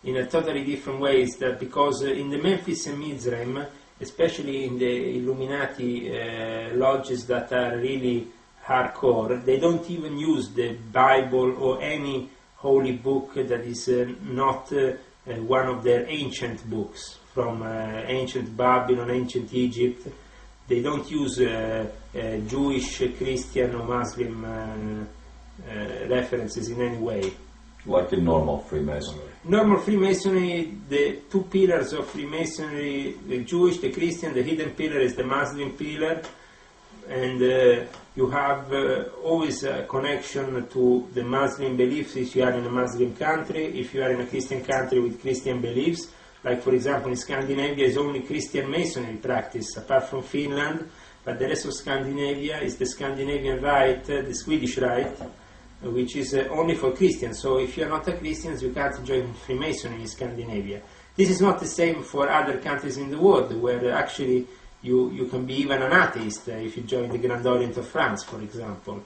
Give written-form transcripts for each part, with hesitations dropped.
in a totally different way. Is that because in the Memphis and Mizraim, especially in the Illuminati lodges that are really hardcore, they don't even use the Bible or any holy book that is not one of their ancient books from ancient Babylon, ancient Egypt. They don't use Jewish, Christian or Muslim references in any way. Like in normal Freemasonry. Normal Freemasonry, the two pillars of Freemasonry, the Jewish, the Christian, the hidden pillar is the Muslim pillar, and you have always a connection to the Muslim beliefs if you are in a Muslim country, if you are in a Christian country with Christian beliefs. Like for example in Scandinavia is only Christian Masonry practice, apart from Finland, but the rest of Scandinavia is the Scandinavian Rite, the Swedish Rite, which is only for Christians. So if you are not a Christian, you can't join Freemasonry in Scandinavia. This is not the same for other countries in the world, where actually you can be even an atheist if you join the Grand Orient of France, for example.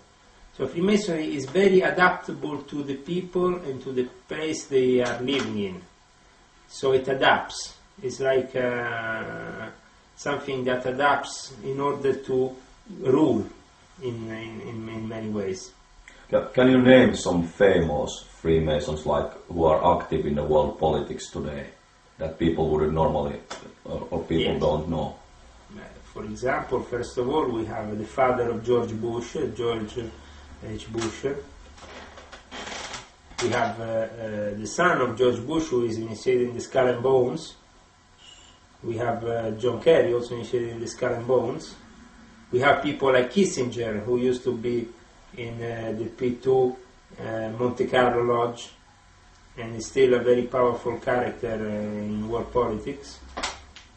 So Freemasonry is very adaptable to the people and to the place they are living in. So it adapts. It's like something that adapts in order to rule in many ways. Can you name some famous Freemasons who are active in the world politics today that people wouldn't normally or people Yes. don't know? For example, first of all, we have the father of George Bush, George H. Bush. We have the son of George Bush, who is initiated in the Skull and Bones. We have John Kerry, also initiated in the Skull and Bones. We have people like Kissinger, who used to be in the P2 Monte Carlo Lodge, and is still a very powerful character in world politics.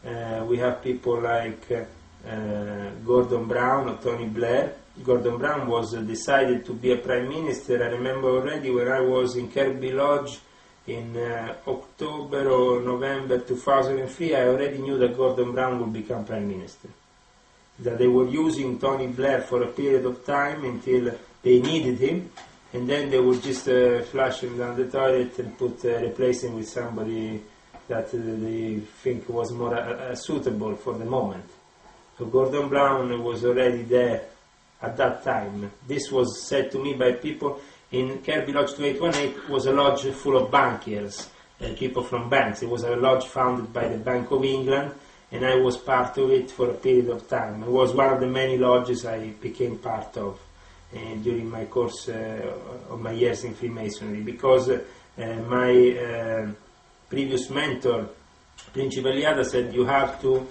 We have people like Gordon Brown or Tony Blair. Gordon Brown was decided to be a prime minister. I remember already when I was in Kirby Lodge in October or November 2003, I already knew that Gordon Brown would become prime minister. That they were using Tony Blair for a period of time until they needed him, and then they would just flush him down the toilet and replace him with somebody that they think was more suitable for the moment. So Gordon Brown was already there at that time. This was said to me by people in Kirby Lodge 2818. Was a lodge full of bankiers, people from banks. It was a lodge founded by the Bank of England, and I was part of it for a period of time. It was one of the many lodges I became part of during my course of my years in Freemasonry, because my previous mentor, Principal Liada, said you have to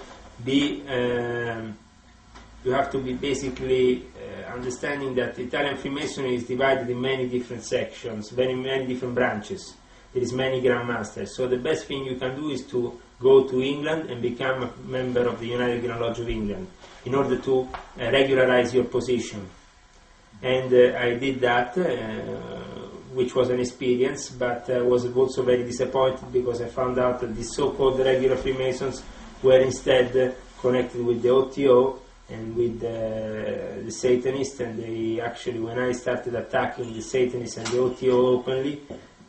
be basically understanding that Italian Freemasonry is divided in many different sections, many different branches. There is many Grand Masters. So the best thing you can do is to go to England and become a member of the United Grand Lodge of England in order to regularize your position. And I did that, which was an experience, but I was also very disappointed because I found out that the so-called regular Freemasons were instead connected with the OTO and with the Satanists, and they actually, when I started attacking the Satanists and the OTO openly,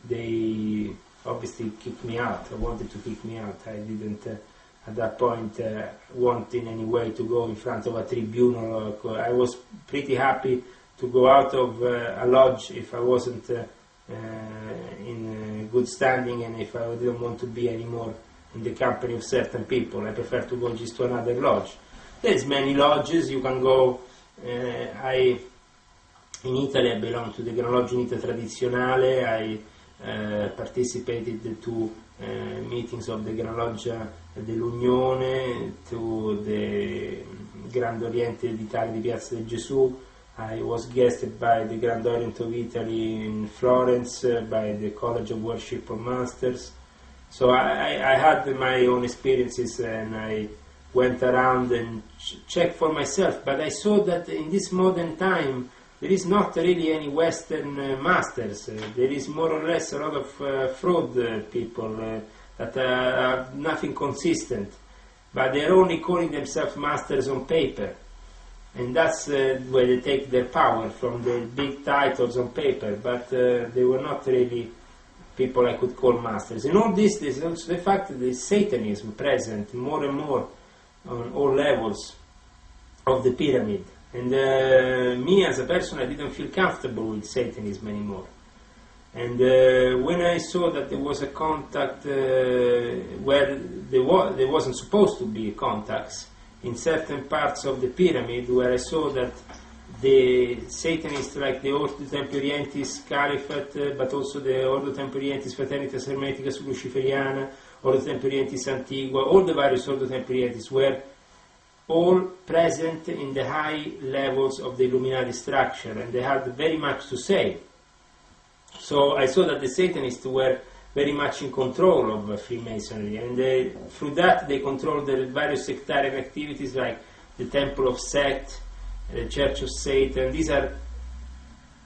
they obviously kicked me out. I wanted to kick me out. I didn't at that point want in any way to go in front of a tribunal. I was pretty happy to go out of a lodge if I wasn't in good standing, and if I didn't want to be anymore in the company of certain people. I prefer to go just to another lodge. There's many lodges you can go. In Italy I belong to the Gran Loggia Unita Tradizionale. I participated to meetings of the Gran Loggia dell'Unione, to the Grand Oriente d'Italia di Piazza del Gesù. I was guested by the Grand Orient of Italy in Florence, by the College of Worship of Masters. So I had my own experiences, and I went around and checked for myself. But I saw that in this modern time there is not really any Western masters. There is more or less a lot of fraud people that are nothing consistent. But they're only calling themselves masters on paper. And that's where they take their power, from the big titles on paper, but they were not really people I could call masters. In all this, there's also the fact that there's Satanism present more and more on all levels of the pyramid. And me as a person, I didn't feel comfortable with Satanism anymore. And when I saw that there was a contact where there wasn't supposed to be contacts, in certain parts of the pyramid, where I saw that the Satanists like the Ordo Templarientis Caliphate, but also the Ordo Templarientis Fraternitas Hermeticas Luciferiana, Ordo Templarientis Antigua, all the various Ordo Templarientis were all present in the high levels of the Illuminati structure, and they had very much to say. So I saw that the Satanists were very much in control of Freemasonry, and through that they controlled the various sectarian activities like the Temple of Set, the Church of Satan. These are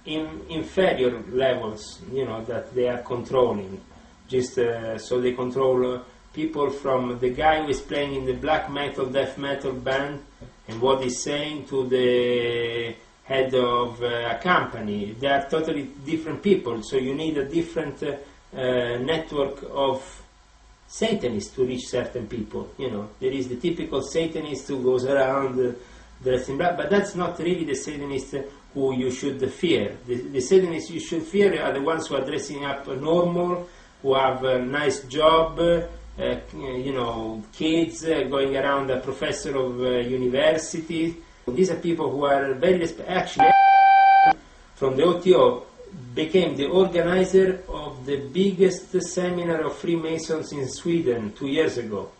inferior levels, that they are controlling. Just so they control people from the guy who is playing in the black metal, death metal band, and what he's saying, to the head of a company. They are totally different people, so you need a different network of Satanists to reach certain people. There is the typical Satanist who goes around dressed in black, but that's not really the Satanist who you should fear. The Satanists you should fear are the ones who are dressing up normal, who have a nice job, kids, going around a professor of university. These are people who are very actually from the OTO became the organizer of the biggest seminar of Freemasons in Sweden 2 years ago.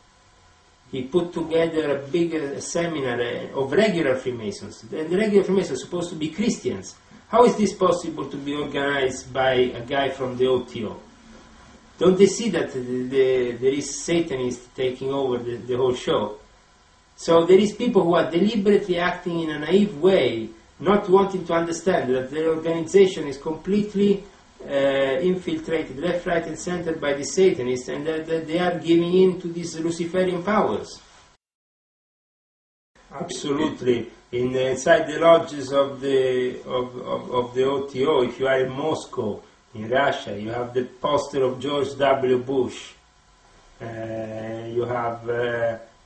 He put together a big seminar of regular Freemasons. And the regular Freemasons are supposed to be Christians. How is this possible to be organized by a guy from the OTO? Don't they see that there is Satanists taking over the whole show? So there is people who are deliberately acting in a naive way, not wanting to understand that their organization is completely infiltrated left, right and center by the Satanists, and that they are giving in to these Luciferian powers. Absolutely. Inside the lodges of the OTO, if you are in Moscow, in Russia, you have the poster of George W. Bush. You have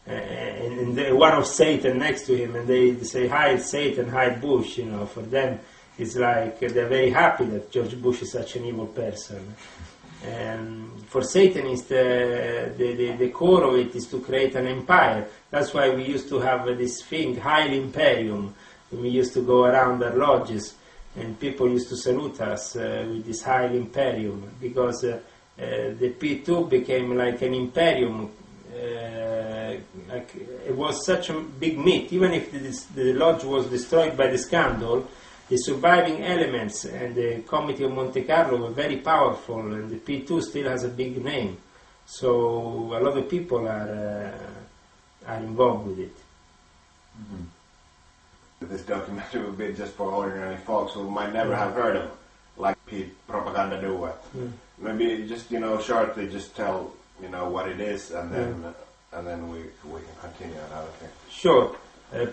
and one of Satan next to him, and they say, "Hi Satan, hi Bush." For them, it's like they're very happy that George Bush is such an evil person. For Satanists, the core of it is to create an empire. That's why we used to have this thing, Heil Imperium. We used to go around our lodges, and people used to salute us with this Heil Imperium, because the P2 became like an imperium. It was such a big myth. Even if the lodge was destroyed by the scandal, the surviving elements and the Committee of Monte Carlo were very powerful, and the P2 still has a big name. So a lot of people are involved with it. Mm-hmm. This documentary would be just for ordinary folks who might never have heard of, like Propaganda Due. Maybe just shortly just tell what it is, and then we can continue another thing. Sure.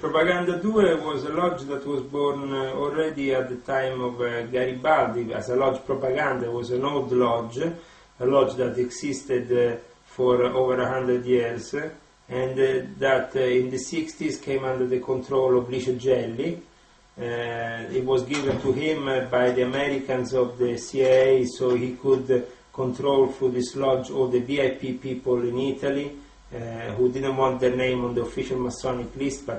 Propaganda Due was a lodge that was born already at the time of Garibaldi as a lodge propaganda. It was an old lodge, a lodge that existed for over 100 years, and that in the 60s came under the control of Licio Gelli. It was given to him by the Americans of the CIA, so he could control through this lodge all the VIP people in Italy who didn't want their name on the official Masonic list, but